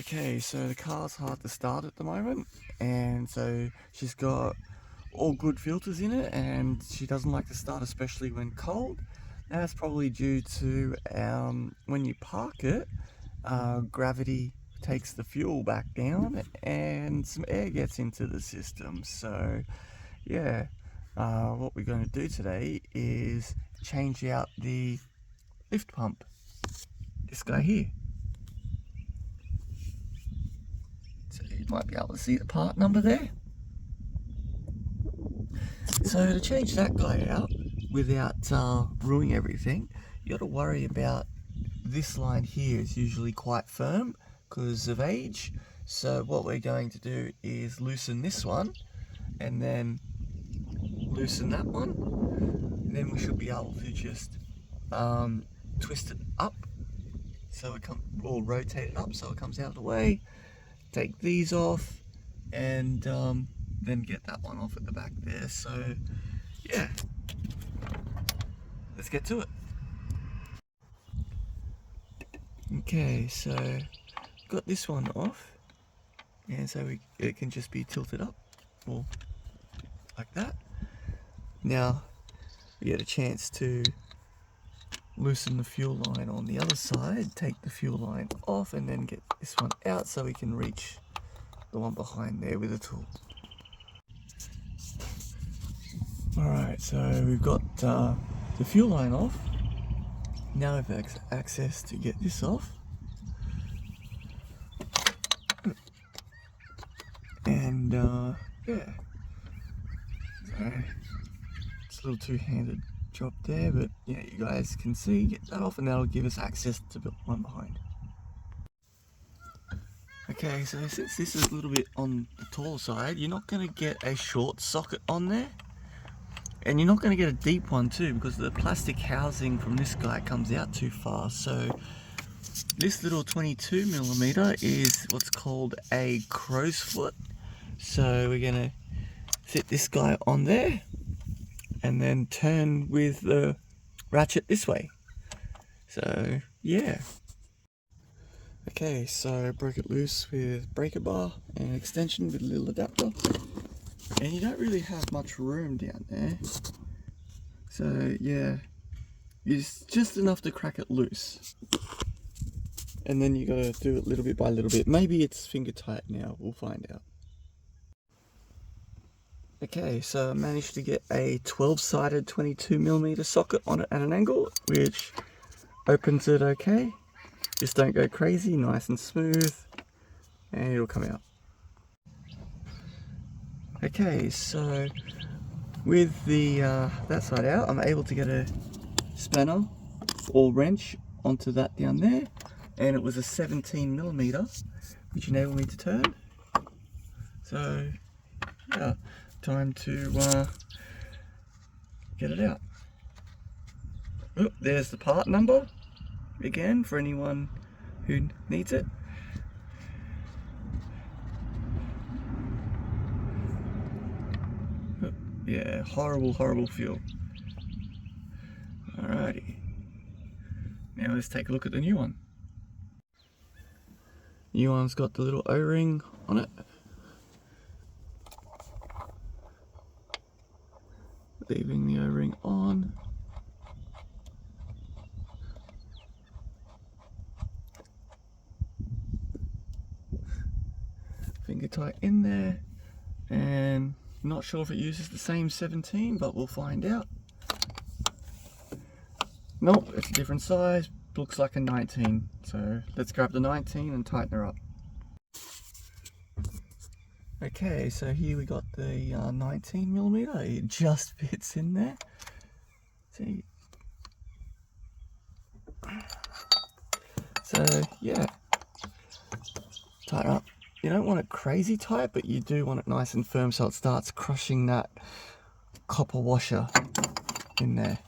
Okay, so the car's hard to start at the moment, and so she's got all good filters in it, and she doesn't like to start, especially when cold. That's probably due to when you park it, gravity takes the fuel back down and some air gets into the system. So yeah, what we're going to do today is change out the lift pump, this guy here. So you might be able to see the part number there. So to change that guy out without ruining everything, you got to worry about this line here. Is usually quite firm because of age. So what we're going to do is loosen this one and then loosen that one. And then we should be able to just twist it up so it or rotate it up so it comes out of the way. Take these off and then get that one off at the back there. So yeah, let's get to it. Okay, so got this one off, and so it can just be tilted up or like that. Now we get a chance to loosen the fuel line on the other side, take the fuel line off, and then get this one out so we can reach the one behind there with a tool. Alright, so we've got the fuel line off. Now we've access to get this off. And yeah, so it's a little two-handed job there, but yeah, you guys can see, get that off, and that'll give us access to the one behind. Okay, so since this is a little bit on the tall side, you're not going to get a short socket on there, and you're not going to get a deep one too, because the plastic housing from this guy comes out too far. So this little 22mm is what's called a crow's foot. So we're going to sit this guy on there and then turn with the ratchet this way. So yeah. Okay, so broke it loose with breaker bar and extension with a little adapter. And you don't really have much room down there. So yeah, it's just enough to crack it loose. And then you gotta do it little bit by little bit. Maybe it's finger tight now, we'll find out. Okay, so I managed to get a 12-sided 22mm socket on it at an angle, which opens it okay. Just don't go crazy, nice and smooth, and it'll come out. Okay, so with the that side out, I'm able to get a spanner or wrench onto that down there, and it was a 17mm, which enabled me to turn. So yeah, time to get it out. Oop, there's the part number again for anyone who needs it. Oop, yeah, horrible fuel. Alrighty, now let's take a look at the new one. New one's got the little O-ring on it. Leaving the O-ring on. Finger tight in there, and not sure if it uses the same 17, but we'll find out. Nope, it's a different size, looks like a 19. So let's grab the 19 and tighten her up. Okay, so here we got the 19mm, it just fits in there. See? So yeah, tighten up. You don't want it crazy tight, but you do want it nice and firm so it starts crushing that copper washer in there.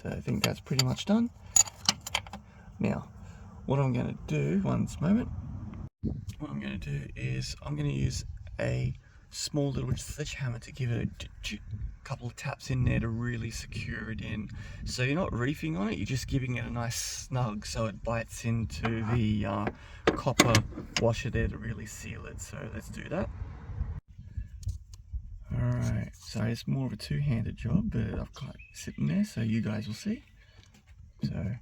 So I think that's pretty much done. Now, what I'm going to do, what I'm going to do is I'm going to use a small little sledgehammer to give it a couple of taps in there to really secure it in. So you're not reefing on it, you're just giving it a nice snug so it bites into the copper washer there to really seal it. So let's do that. Alright, so it's more of a two-handed job, but I've got it sitting there so you guys will see. So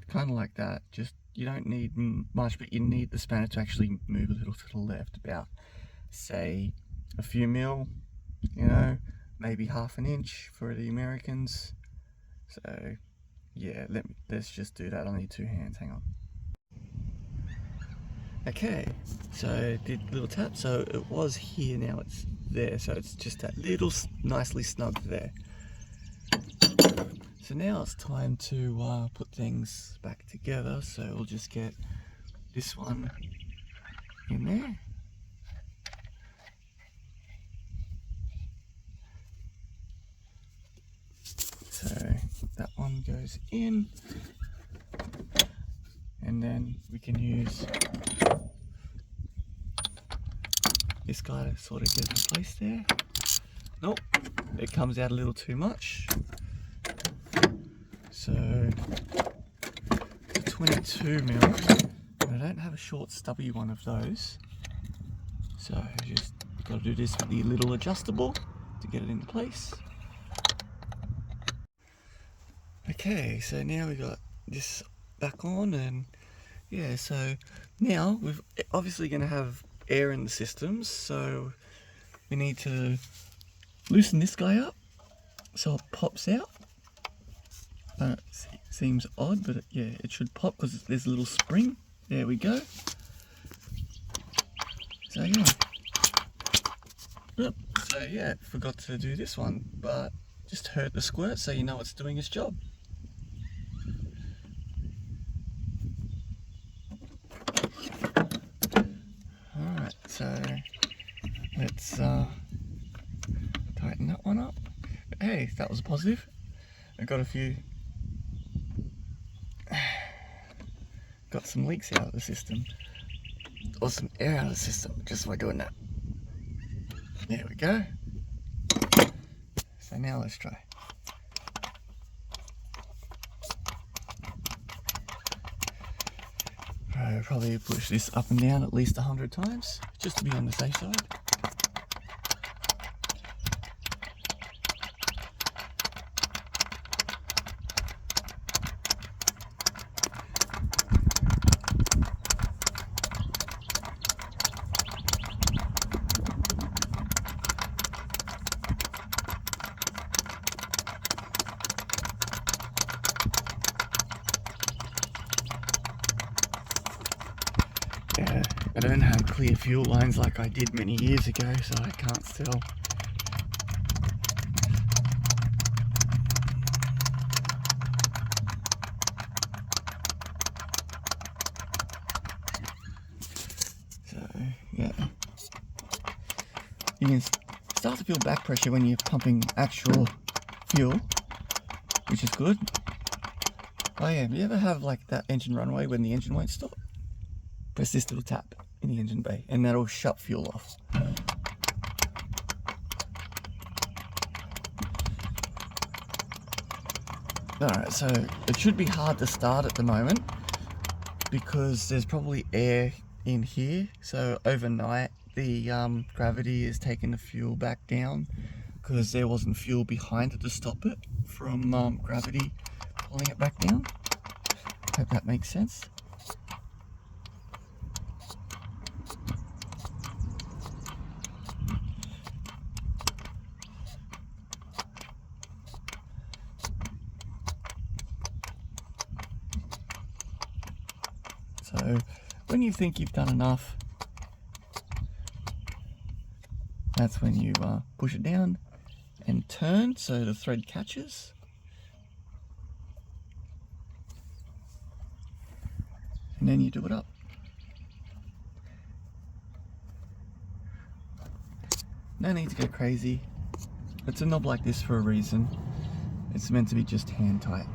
kind of like that. Just, you don't need much, but you need the spanner to actually move a little to the left, about say a few mil, you know, maybe half an inch for the Americans. So yeah, let's just do that. I need two hands, hang on. Okay, so did a little tap, so it was here, now it's there, so it's just that little nicely snugged there. So now it's time to put things back together, so we'll just get this one in there. So that one goes in, and then we can use this guy to sort of get in place there. Nope, it comes out a little too much. So it's a 22 mil, but I don't have a short stubby one of those. So just got to do this with the little adjustable to get it into place. Okay, so now we got this back on, and yeah, so now we're obviously going to have air in the systems, so we need to loosen this guy up so it pops out. Seems odd, but yeah, it should pop because there's a little spring. There we go. So yeah. Yep. So yeah, forgot to do this one, but just heard the squirt, so you know it's doing its job. Alright, so let's tighten that one up. But hey, that was a positive. I got some leaks out of the system, or some air out of the system, just by doing that. There we go. So now let's try. I'll probably push this up and down at least 100 times, just to be on the safe side. I don't have clear fuel lines like I did many years ago, so I can't tell. So yeah, you can start to feel back pressure when you're pumping actual fuel, which is good. Oh yeah, do you ever have like that engine runaway when the engine won't stop? Press this little tap in the engine bay and that'll shut fuel off. Alright, so it should be hard to start at the moment because there's probably air in here. So overnight the gravity is taking the fuel back down because there wasn't fuel behind it to stop it from gravity pulling it back down. Hope that makes sense. So when you think you've done enough, that's when you push it down and turn so the thread catches. And then you do it up. No need to go crazy. It's a knob like this for a reason. It's meant to be just hand tight.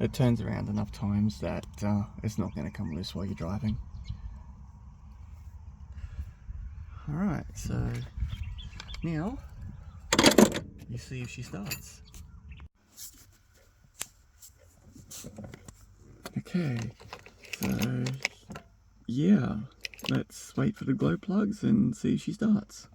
It turns around enough times that it's not going to come loose while you're driving. Alright, so now you see if she starts. Okay, so yeah, let's wait for the glow plugs and see if she starts.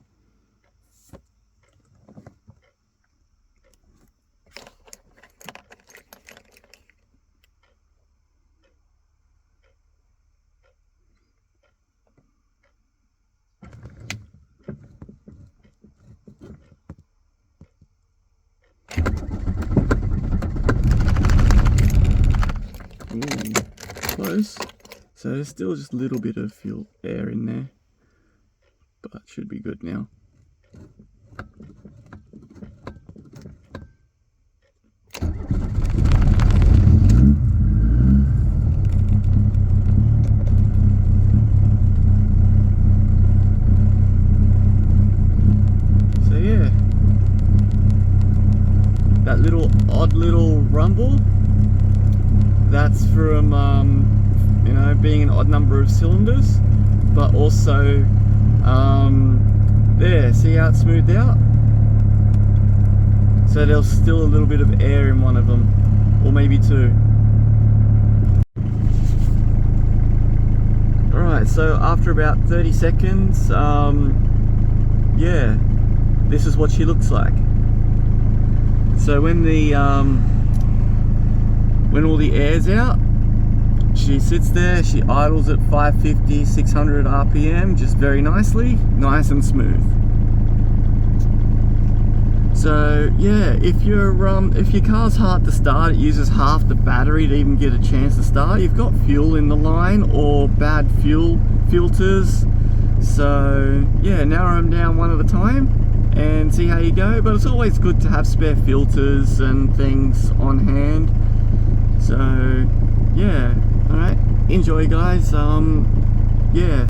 Ooh, close. So there's still just a little bit of fuel air in there, but should be good now. So yeah, that little odd little rumble, that's from you know, being an odd number of cylinders, but also there, see how it's smoothed out? So there's still a little bit of air in one of them, or maybe two. Alright, so after about 30 seconds, yeah, this is what she looks like. So when all the air's out, she sits there, she idles at 550, 600 RPM, just very nicely, nice and smooth. So yeah, if your car's hard to start, it uses half the battery to even get a chance to start, you've got fuel in the line or bad fuel filters. So yeah, narrow them down one at a time and see how you go. But it's always good to have spare filters and things on hand. So yeah, alright, enjoy guys. Yeah.